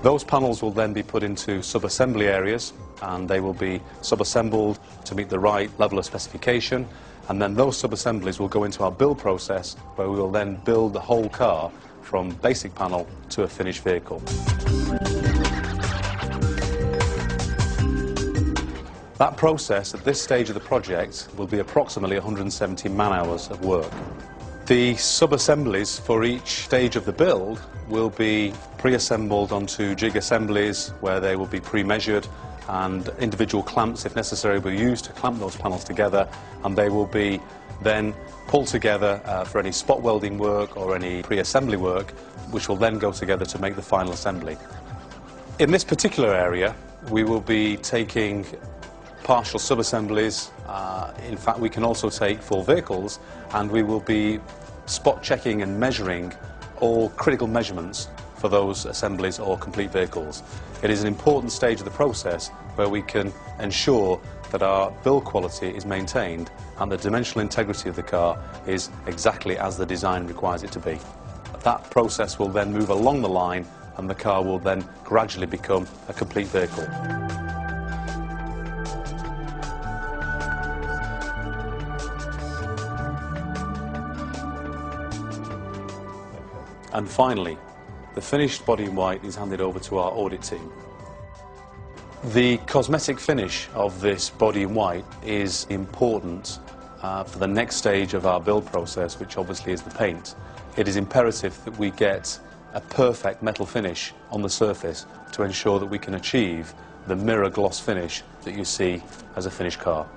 Those panels will then be put into sub-assembly areas, and they will be sub-assembled to meet the right level of specification, and then those sub-assemblies will go into our build process, where we will then build the whole car from basic panel to a finished vehicle. That process at this stage of the project will be approximately 170 man-hours of work. The sub-assemblies for each stage of the build will be pre-assembled onto jig assemblies where they will be pre-measured, and individual clamps, if necessary, will be used to clamp those panels together, and they will be then pulled together for any spot welding work or any pre-assembly work, which will then go together to make the final assembly. In this particular area, we will be taking partial sub-assemblies. In fact, we can also take full vehicles, and we will be spot checking and measuring all critical measurements for those assemblies or complete vehicles. It is an important stage of the process where we can ensure that our build quality is maintained and the dimensional integrity of the car is exactly as the design requires it to be. That process will then move along the line, and the car will then gradually become a complete vehicle. And finally, the finished body in white is handed over to our audit team. The cosmetic finish of this body in white is important for the next stage of our build process, which obviously is the paint. It is imperative that we get a perfect metal finish on the surface to ensure that we can achieve the mirror gloss finish that you see as a finished car.